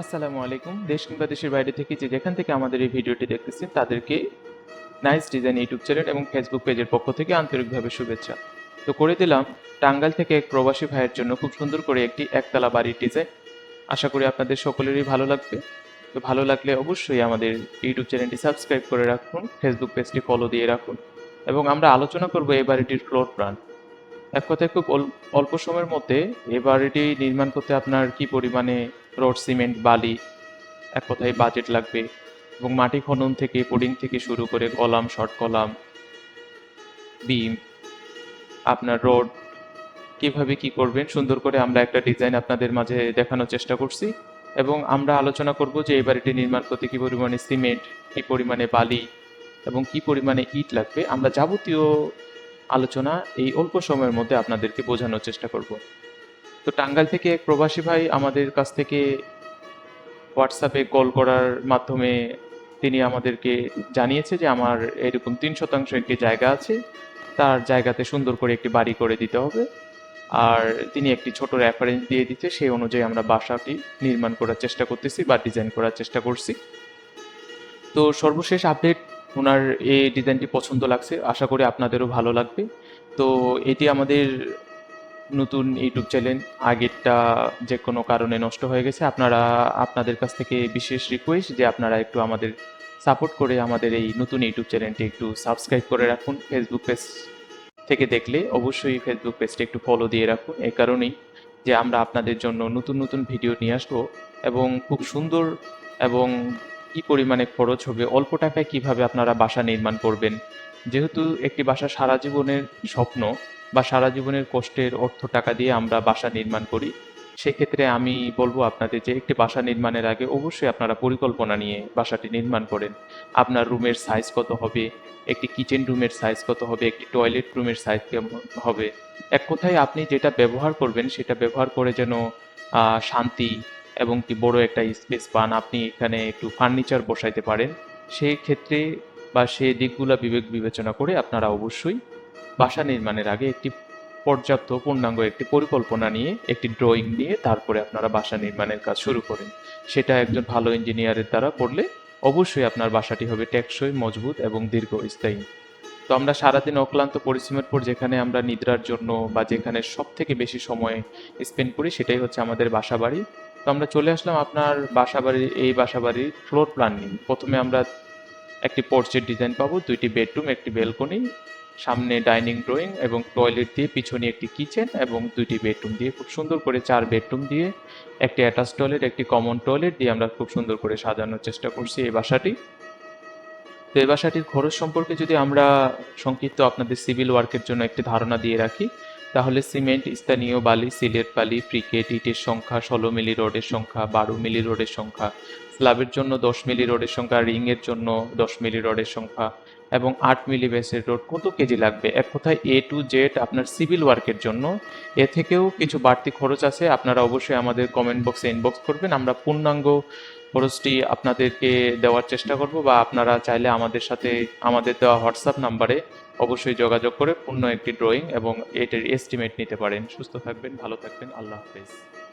আসসালামু আলাইকুম। দেশ কিংবা দেশের বাইরে থেকে যেখান থেকে আমাদের এই ভিডিওটি দেখতেছেন তাদেরকে নাইস ডিজাইন ইউটিউব চ্যানেল এবং ফেসবুক পেজের পক্ষ থেকে আন্তরিকভাবে শুভেচ্ছা। তো করে দিলাম টাঙ্গাইল থেকে এক প্রবাসী ভাইয়ের জন্য খুব সুন্দর করে একটি একতলা বাড়ির ডিজাইন। আশা করি আপনাদের সকলেরই ভালো লাগবে। তো ভালো লাগলে অবশ্যই আমাদের ইউটিউব চ্যানেলটি সাবস্ক্রাইব করে রাখুন, ফেসবুক পেজটি ফলো দিয়ে রাখুন এবং আমরা আলোচনা করব এই বাড়িটির ফ্লোর প্ল্যান। এক কথায় খুব অল্প সময়ের মধ্যে এই বাড়িটি নির্মাণ করতে আপনার কি পরিমাণে রড, সিমেন্ট, বালি, এক কথায় বাজেট লাগবে এবং মাটি খনন থেকে পুডিং থেকে শুরু করে কলাম, শর্ট কলাম, বিম, আপনার রড কিভাবে কি করবেন সুন্দর করে আমরা একটা ডিজাইন আপনাদের মাঝে দেখানোর চেষ্টা করছি এবং আমরা আলোচনা করব যে এই বাড়িটি নির্মাণ করতে কি পরিমাণে সিমেন্ট, কি পরিমাণে বালি এবং কি পরিমাণে ইট লাগবে। আমরা যাবতীয় আলোচনা এই অল্প সময়ের মধ্যে আপনাদেরকে বোঝানোর চেষ্টা করব। তো টাঙ্গাইল থেকে এক প্রবাসী ভাই আমাদের কাছ থেকে হোয়াটসঅ্যাপে কল করার মাধ্যমে তিনি আমাদেরকে জানিয়েছে যে আমার এরকম ৩% একটি জায়গা আছে, তার জায়গাতে সুন্দর করে একটি বাড়ি করে দিতে হবে। আর তিনি একটি ছোট রেফারেন্স দিয়ে দিতে, সেই অনুযায়ী আমরা বাসাটি নির্মাণ করার চেষ্টা করতেছি বা ডিজাইন করার চেষ্টা করছি। তো সর্বশেষ আপডেট, ওনার এই ডিজাইনটি পছন্দ লাগছে, আশা করি আপনাদেরও ভালো লাগবে। তো এটি আমাদের নতুন ইউটিউব চ্যানেল, আগেরটা যে কোনো কারণে নষ্ট হয়ে গেছে। আপনাদের কাছ থেকে বিশেষ রিকোয়েস্ট যে আপনারা একটু আমাদের সাপোর্ট করে আমাদের এই নতুন ইউটিউব চ্যানেলটি একটু সাবস্ক্রাইব করে রাখুন। ফেসবুক পেজ থেকে দেখলে অবশ্যই ফেসবুক পেজটা একটু ফলো দিয়ে রাখুন, এই কারণেই যে আমরা আপনাদের জন্য নতুন নতুন ভিডিও নিয়ে আসবো এবং খুব সুন্দর এবং কি পরিমাণে খরচ হবে, অল্প টাকায় কিভাবে আপনারা বাসা নির্মাণ করবেন। যেহেতু একটি বাসা সারা জীবনের স্বপ্ন বা সারা জীবনের কষ্টের অর্থ টাকা দিয়ে আমরা বাসা নির্মাণ করি, সেক্ষেত্রে আমি বলবো আপনাদের যে একটি বাসা নির্মাণের আগে অবশ্যই আপনারা পরিকল্পনা নিয়ে বাসাটি নির্মাণ করেন। আপনার রুমের সাইজ কত হবে, একটি কিচেন রুমের সাইজ কত হবে, একটি টয়লেট রুমের সাইজ কেমন হবে। এক কথায় আপনি যেটা ব্যবহার করবেন সেটা ব্যবহার করে যেন শান্তি এবং কি বড় একটা স্পেস পান, আপনি এখানে একটু ফার্নিচার বসাইতে পারেন। সেই ক্ষেত্রে বা সেই দিকগুলো বিবেক বিবেচনা করে আপনারা অবশ্যই বাসা নির্মাণের আগে একটি পর্যাপ্ত পূর্ণাঙ্গ একটি পরিকল্পনা নিয়ে, একটি ড্রয়িং নিয়ে তারপরে আপনারা বাসা নির্মাণের কাজ শুরু করেন। সেটা একজন ভালো ইঞ্জিনিয়ারের দ্বারা করলে অবশ্যই আপনার বাসাটি হবে টেকসই, মজবুত এবং দীর্ঘস্থায়ী। তো আমরা সারাদিন অক্লান্ত পরিশ্রমের পর যেখানে আমরা নিদ্রার জন্য বা যেখানে সব থেকে বেশি সময় স্পেন্ড করি সেটাই হচ্ছে আমাদের বাসা বাড়ি। তো আমরা চলে আসলাম আপনার বাসা বাড়ির ফ্লোর প্ল্যান নিয়ে। প্রথমে আমরা একটি পোর্চের ডিজাইন পাবো, 2টি বেডরুম, একটি বেলকনি, সামনে ডাইনিং ড্রয়িং এবং টয়লেট দিয়ে, পিছনে একটি কিচেন এবং 2টি বেডরুম দিয়ে, খুব সুন্দর করে 4 বেডরুম দিয়ে, একটি অ্যাটাচ টয়লেট, একটি কমন টয়লেট দিয়ে আমরা খুব সুন্দর করে সাজানোর চেষ্টা করছি এই বাসাটি। তো এই বাসাটির খরচ সম্পর্কে যদি আমরা সংক্ষিপ্ত আপনাদের সিভিল ওয়ার্কের জন্য একটি ধারণা দিয়ে রাখি, তাহলে সিমেন্ট, স্থানীয় বালি, সিলেট বালি, ব্রিকেট, ইটের সংখ্যা 16 মিলি, রডের সংখ্যা 12 মিলি, রডের সংখ্যা স্ল্যাবের জন্য 10 মিলি রডের সংখ্যা, রিংয়ের জন্য 10 মিলি রডের সংখ্যা এবং 8 মিলি বেসের রড কত কেজি লাগবে, এক কথায় এ টু জেড আপনার সিভিল ওয়ার্কের জন্য। এ থেকেও কিছু বাড়তি খরচ আছে, আপনারা অবশ্যই আমাদের কমেন্ট বক্সে ইনবক্স করবেন, আমরা পূর্ণাঙ্গ খরচটি আপনাদেরকে দেওয়ার চেষ্টা করব, বা আপনারা চাইলে আমাদের সাথে আমাদের দেওয়া হোয়াটসঅ্যাপ নাম্বারে অবশ্যই যোগাযোগ করে পূর্ণ একটি ড্রয়িং এবং এটির এস্টিমেট নিতে পারেন। সুস্থ থাকবেন, ভালো থাকবেন, আল্লাহ হাফেজ।